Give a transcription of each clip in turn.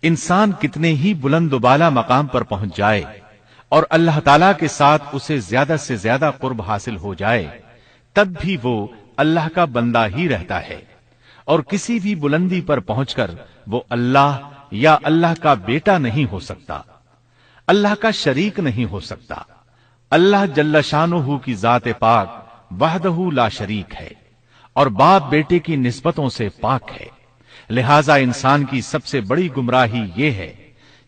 انسان کتنے ہی بلند و بالا مقام پر پہنچ جائے اور اللہ تعالی کے ساتھ اسے زیادہ سے زیادہ قرب حاصل ہو جائے، تب بھی وہ اللہ کا بندہ ہی رہتا ہے، اور کسی بھی بلندی پر پہنچ کر وہ اللہ یا اللہ کا بیٹا نہیں ہو سکتا، اللہ کا شریک نہیں ہو سکتا۔ اللہ جل شانہ کی ذات پاک وحدہ لا شریک ہے اور باپ بیٹے کی نسبتوں سے پاک ہے، لہذا انسان کی سب سے بڑی گمراہی یہ ہے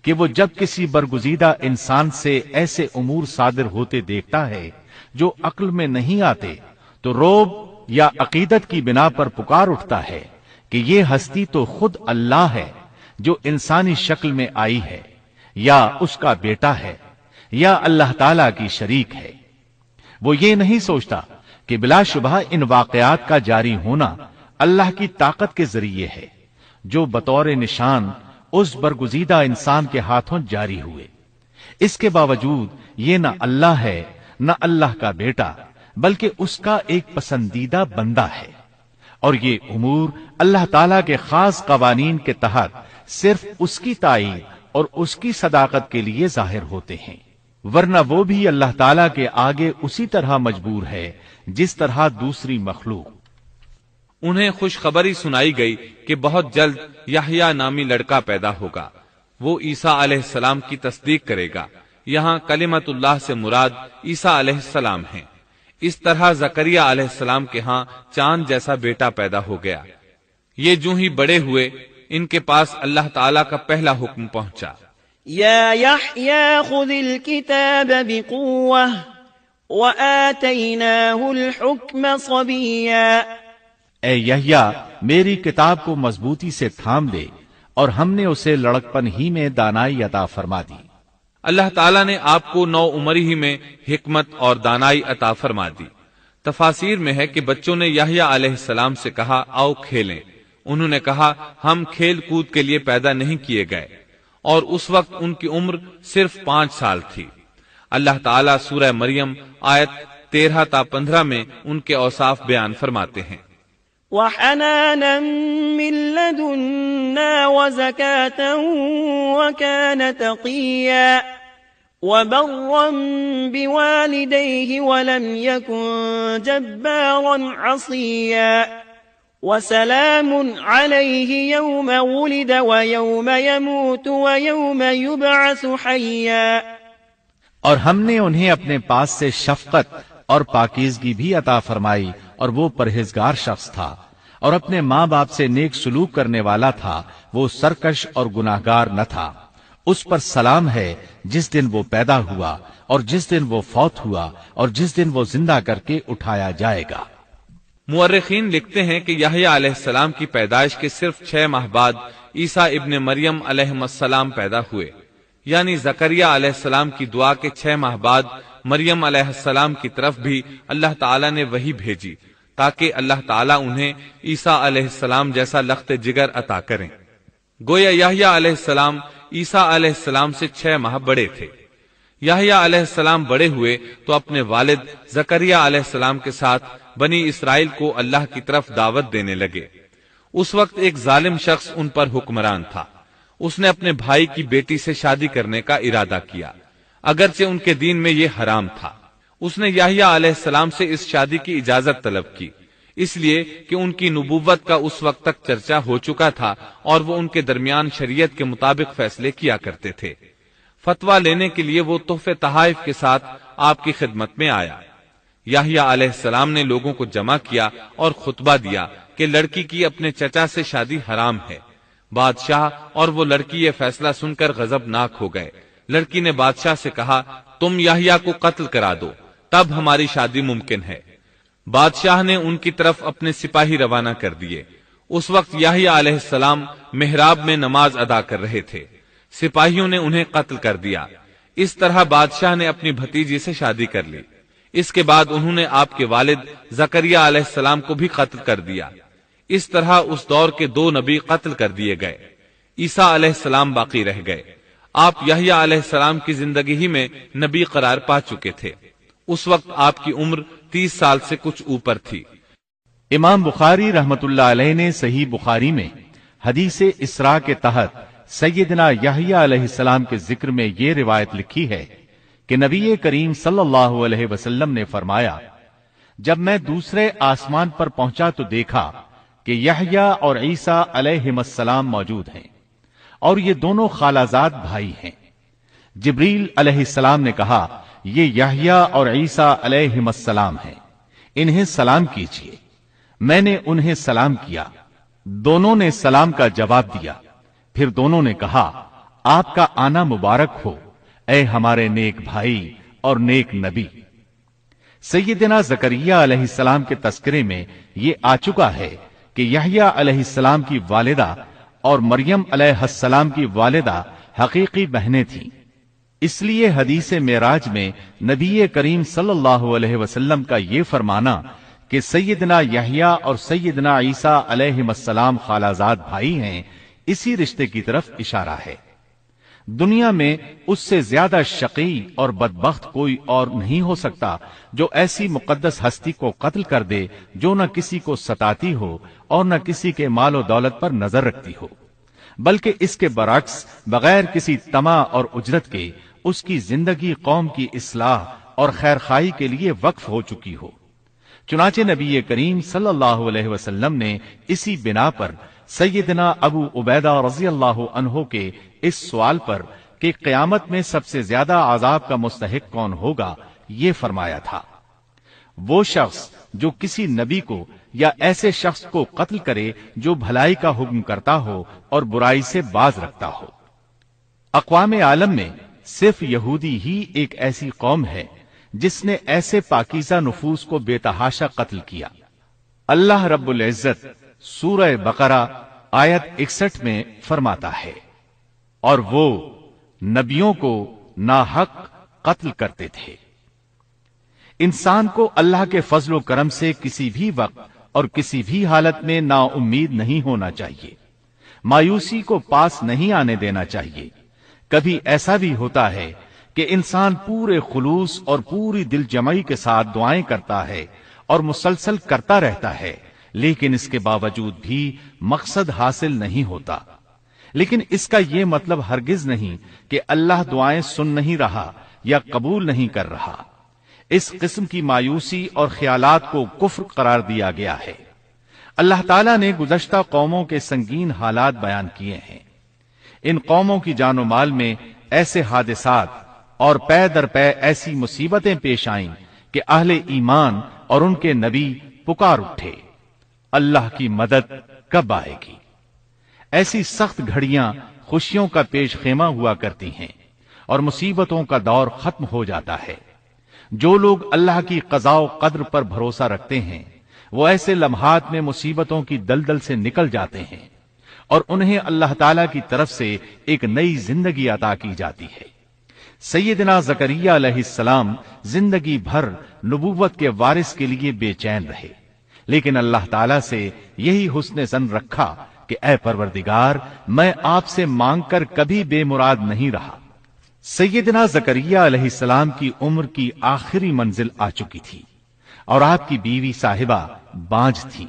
کہ وہ جب کسی برگزیدہ انسان سے ایسے امور صادر ہوتے دیکھتا ہے جو عقل میں نہیں آتے تو رعب یا عقیدت کی بنا پر پکار اٹھتا ہے کہ یہ ہستی تو خود اللہ ہے جو انسانی شکل میں آئی ہے، یا اس کا بیٹا ہے، یا اللہ تعالی کی شریک ہے۔ وہ یہ نہیں سوچتا کہ بلا شبہ ان واقعات کا جاری ہونا اللہ کی طاقت کے ذریعے ہے جو بطور نشان اس برگزیدہ انسان کے ہاتھوں جاری ہوئے۔ اس کے باوجود یہ نہ اللہ ہے نہ اللہ کا بیٹا، بلکہ اس کا ایک پسندیدہ بندہ ہے، اور یہ امور اللہ تعالی کے خاص قوانین کے تحت صرف اس کی تائید اور اس کی صداقت کے لیے ظاہر ہوتے ہیں، ورنہ وہ بھی اللہ تعالی کے آگے اسی طرح مجبور ہے جس طرح دوسری مخلوق۔ انہیں خوشخبری سنائی گئی کہ بہت جلد یحییٰ نامی لڑکا پیدا ہوگا، وہ عیسیٰ علیہ السلام کی تصدیق کرے گا۔ یہاں کلمت اللہ سے مراد عیسیٰ علیہ السلام ہیں۔ اس طرح زکریا علیہ السلام کے ہاں چاند جیسا بیٹا پیدا ہو گیا۔ یہ جو ہی بڑے ہوئے ان کے پاس اللہ تعالیٰ کا پہلا حکم پہنچا، یا یحییٰ خذ الکتاب بقوة وآتیناہ الحکم صبیا۔ اے یحییٰ، میری کتاب کو مضبوطی سے تھام دے، اور ہم نے اسے لڑکپن ہی میں دانائی عطا فرما دی۔ اللہ تعالیٰ نے آپ کو نو عمری ہی میں حکمت اور دانائی عطا فرما دی۔ تفاسیر میں ہے کہ بچوں نے یحییٰ علیہ السلام سے کہا آؤ کھیلیں۔ انہوں نے کہا ہم کھیل کود کے لیے پیدا نہیں کیے گئے، اور اس وقت ان کی عمر صرف 5 سال تھی۔ اللہ تعالیٰ سورہ مریم آیت 13 تا 15 میں ان کے اوصاف بیان فرماتے ہیں، وحنانا من لدنا وزكاة وكان تقيا وبرا بوالديه ولم يكن جبارا عصيا وسلام عليه يوم ولد ويوم يموت ويوم يبعث حيا۔ اور ہم نے انہیں اپنے پاس سے شفقت اور پاکیزگی بھی عطا فرمائی، اور وہ پرہیزگار شخص تھا اور اپنے ماں باپ سے نیک سلوک کرنے والا تھا، وہ سرکش اور گناہگار نہ تھا۔ اس پر سلام ہے جس دن وہ پیدا ہوا اور جس دن وہ فوت ہوا اور جس دن وہ زندہ کر کے اٹھایا جائے گا۔ مورخین لکھتے ہیں کہ یحییٰ علیہ السلام کی پیدائش کے صرف 6 ماہ بعد عیسیٰ ابن مریم علیہ السلام پیدا ہوئے، یعنی زکریا علیہ السلام کی دعا کے 6 ماہ بعد مریم علیہ السلام کی طرف بھی اللہ تعالیٰ نے وحی بھیجی تاکہ اللہ تعالیٰ انہیں عیسیٰ علیہ السلام جیسا لخت جگر عطا کریں۔ گویا یحییٰ علیہ السلام عیسیٰ علیہ السلام سے 6 ماہ بڑے تھے۔ یحییٰ علیہ السلام بڑے ہوئے تو اپنے والد زکریا علیہ السلام کے ساتھ بنی اسرائیل کو اللہ کی طرف دعوت دینے لگے۔ اس وقت ایک ظالم شخص ان پر حکمران تھا۔ اس نے اپنے بھائی کی بیٹی سے شادی کرنے کا ارادہ کیا، اگرچہ ان کے دین میں یہ حرام تھا۔ اس نے یحییٰ علیہ السلام سے اس شادی کی اجازت طلب کی، اس لیے کہ ان کی نبوت کا اس وقت تک چرچا ہو چکا تھا اور وہ ان کے درمیان شریعت کے مطابق فیصلے کیا کرتے تھے۔ فتویٰ لینے کے لیے وہ تحفے تحائف کے ساتھ آپ کی خدمت میں آیا۔ یحییٰ علیہ السلام نے لوگوں کو جمع کیا اور خطبہ دیا کہ لڑکی کی اپنے چچا سے شادی حرام ہے۔ بادشاہ اور وہ لڑکی یہ فیصلہ سن کر غضبناک ہو گئے۔ لڑکی نے بادشاہ سے کہا تم یحییٰ کو قتل کرا دو، تب ہماری شادی ممکن ہے۔ بادشاہ نے ان کی طرف اپنے سپاہی روانہ کر دیے۔ اس وقت یحییٰ علیہ السلام محراب میں نماز ادا کر رہے تھے۔ سپاہیوں نے انہیں قتل کر دیا۔ اس طرح بادشاہ نے اپنی بھتیجی سے شادی کر لی۔ اس کے بعد انہوں نے آپ کے والد زکریا علیہ السلام کو بھی قتل کر دیا۔ اس طرح اس دور کے 2 نبی قتل کر دیے گئے۔ عیسیٰ علیہ السلام باقی رہ گئے۔ آپ یحییٰ علیہ السلام کی زندگی ہی میں نبی قرار پا چکے تھے۔ اس وقت آپ کی عمر 30 سال سے کچھ اوپر تھی۔ امام بخاری رحمت اللہ علیہ نے صحیح بخاری میں حدیث اسراء کے تحت سیدنا یحییٰ علیہ السلام کے ذکر میں یہ روایت لکھی ہے کہ نبی کریم صلی اللہ علیہ وسلم نے فرمایا، جب میں دوسرے آسمان پر پہنچا تو دیکھا کہ یحییٰ اور عیسیٰ علیہم السلام موجود ہیں، اور یہ دونوں خالازاد بھائی ہیں۔ جبریل علیہ السلام نے کہا، یہ یحییٰ اور عیسیٰ علیہم السلام ہیں، انہیں سلام کیجیے۔ میں نے انہیں سلام کیا، دونوں نے سلام کا جواب دیا۔ پھر دونوں نے کہا، آپ کا آنا مبارک ہو اے ہمارے نیک بھائی اور نیک نبی۔ سیدنا زکریا علیہ السلام کے تذکرے میں یہ آ چکا ہے کہ یحییٰ علیہ السلام کی والدہ اور مریم علیہ السلام کی والدہ حقیقی بہنیں تھیں۔ اس لیے حدیث معراج میں نبی کریم صلی اللہ علیہ وسلم کا یہ فرمانا کہ سیدنا یحییٰ اور سیدنا عیسیٰ علیہم السلام خالازاد بھائی ہیں، اسی رشتے کی طرف اشارہ ہے۔ دنیا میں اس سے زیادہ شقی اور بدبخت کوئی اور نہیں ہو سکتا جو ایسی مقدس ہستی کو قتل کر دے جو نہ کسی کو ستاتی ہو اور نہ کسی کے مال و دولت پر نظر رکھتی ہو، بلکہ اس کے برعکس بغیر کسی طمع اور اجرت کے اس کی زندگی قوم کی اصلاح اور خیرخواہی کے لیے وقف ہو چکی ہو۔ چنانچہ نبی کریم صلی اللہ علیہ وسلم نے اسی بنا پر سیدنا ابو عبیدہ رضی اللہ عنہ کے اس سوال پر کہ قیامت میں سب سے زیادہ عذاب کا مستحق کون ہوگا یہ فرمایا تھا، وہ شخص جو کسی نبی کو یا ایسے شخص کو قتل کرے جو بھلائی کا حکم کرتا ہو اور برائی سے باز رکھتا ہو۔ اقوام عالم میں صرف یہودی ہی ایک ایسی قوم ہے جس نے ایسے پاکیزہ نفوس کو بے تحاشا قتل کیا۔ اللہ رب العزت سورہ بقرہ آیت 61 میں فرماتا ہے، اور وہ نبیوں کو ناحق قتل کرتے تھے۔ انسان کو اللہ کے فضل و کرم سے کسی بھی وقت اور کسی بھی حالت میں نا امید نہیں ہونا چاہیے، مایوسی کو پاس نہیں آنے دینا چاہیے۔ کبھی ایسا بھی ہوتا ہے کہ انسان پورے خلوص اور پوری دل جمعی کے ساتھ دعائیں کرتا ہے اور مسلسل کرتا رہتا ہے، لیکن اس کے باوجود بھی مقصد حاصل نہیں ہوتا۔ لیکن اس کا یہ مطلب ہرگز نہیں کہ اللہ دعائیں سن نہیں رہا یا قبول نہیں کر رہا۔ اس قسم کی مایوسی اور خیالات کو کفر قرار دیا گیا ہے۔ اللہ تعالیٰ نے گزشتہ قوموں کے سنگین حالات بیان کیے ہیں۔ ان قوموں کی جان و مال میں ایسے حادثات اور پے در پے ایسی مصیبتیں پیش آئیں کہ اہل ایمان اور ان کے نبی پکار اٹھے، اللہ کی مدد کب آئے گی؟ ایسی سخت گھڑیاں خوشیوں کا پیش خیمہ ہوا کرتی ہیں اور مصیبتوں کا دور ختم ہو جاتا ہے۔ جو لوگ اللہ کی قضاء و قدر پر بھروسہ رکھتے ہیں وہ ایسے لمحات میں مصیبتوں کی دلدل سے نکل جاتے ہیں اور انہیں اللہ تعالی کی طرف سے ایک نئی زندگی عطا کی جاتی ہے۔ سیدنا زکریا علیہ السلام زندگی بھر نبوت کے وارث کے لیے بے چین رہے، لیکن اللہ تعالی سے یہی حسن ظن رکھا کہ اے پروردگار، میں آپ سے مانگ کر کبھی بے مراد نہیں رہا۔ سیدنا زکریا علیہ السلام کی عمر کی آخری منزل آ چکی تھی اور آپ کی بیوی صاحبہ بانجھ تھی۔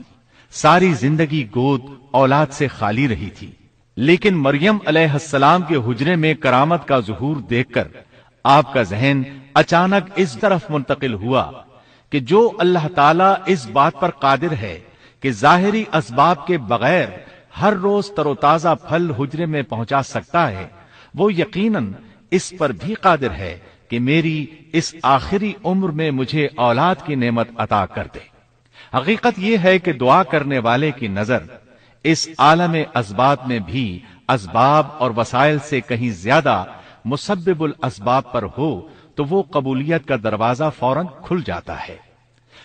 ساری زندگی گود اولاد سے خالی رہی تھی، لیکن مریم علیہ السلام کے حجرے میں کرامت کا ظہور دیکھ کر آپ کا ذہن اچانک اس طرف منتقل ہوا کہ جو اللہ تعالیٰ اس بات پر قادر ہے کہ ظاہری اسباب کے بغیر ہر روز تر و تازہ پھل حجرے میں پہنچا سکتا ہے، وہ یقیناً اس پر بھی قادر ہے کہ میری اس آخری عمر میں مجھے اولاد کی نعمت عطا کر دے۔ حقیقت یہ ہے کہ دعا کرنے والے کی نظر اس عالم اسباب میں بھی اسباب اور وسائل سے کہیں زیادہ مسبب الاسباب پر ہو تو وہ قبولیت کا دروازہ فوراً کھل جاتا ہے۔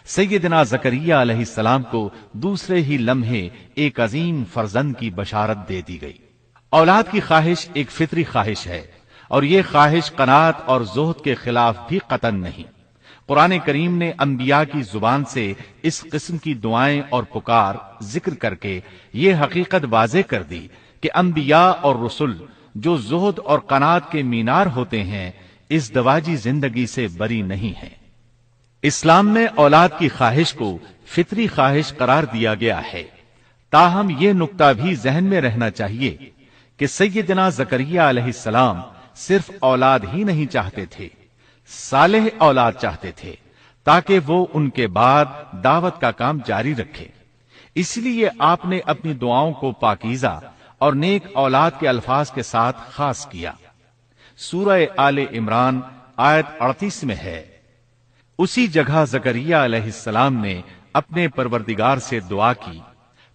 سیدنا زکریا علیہ السلام کو دوسرے ہی لمحے ایک عظیم فرزند کی بشارت دے دی گئی۔ اولاد کی خواہش ایک فطری خواہش ہے اور یہ خواہش قناعت اور زہد کے خلاف بھی قطعاً نہیں۔ قرآن کریم نے انبیاء کی زبان سے اس قسم کی دعائیں اور پکار ذکر کر کے یہ حقیقت واضح کر دی کہ انبیاء اور رسل جو زہد اور قناعت کے مینار ہوتے ہیں اس دواجی زندگی سے بری نہیں ہیں۔ اسلام میں اولاد کی خواہش کو فطری خواہش قرار دیا گیا ہے، تاہم یہ نقطہ بھی ذہن میں رہنا چاہیے کہ کہ سیدنا زکریا علیہ السلام صرف اولاد ہی نہیں چاہتے تھے، صالح اولاد چاہتے تھے تاکہ وہ ان کے بعد دعوت کا کام جاری رکھے۔ اس لیے آپ نے اپنی دعاؤں کو پاکیزہ اور نیک اولاد کے الفاظ کے ساتھ خاص کیا۔ سورہ آل عمران آیت 38 میں ہے، اسی جگہ زکریا علیہ السلام نے اپنے پروردگار سے دعا کی،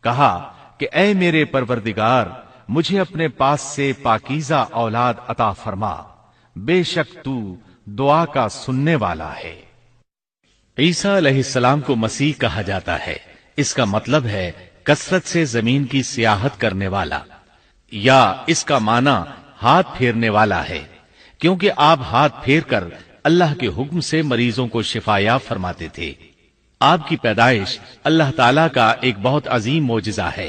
کہا کہ اے میرے پروردگار، مجھے اپنے پاس سے پاکیزہ اولاد عطا فرما، بے شک تو دعا کا سننے والا ہے۔ عیسیٰ علیہ السلام کو مسیح کہا جاتا ہے، اس کا مطلب ہے کثرت سے زمین کی سیاحت کرنے والا، یا اس کا معنی ہاتھ پھیرنے والا ہے، کیونکہ آپ ہاتھ پھیر کر اللہ کے حکم سے مریضوں کو شفایاب فرماتے تھے۔ آپ کی پیدائش اللہ تعالیٰ کا ایک بہت عظیم معجزہ ہے۔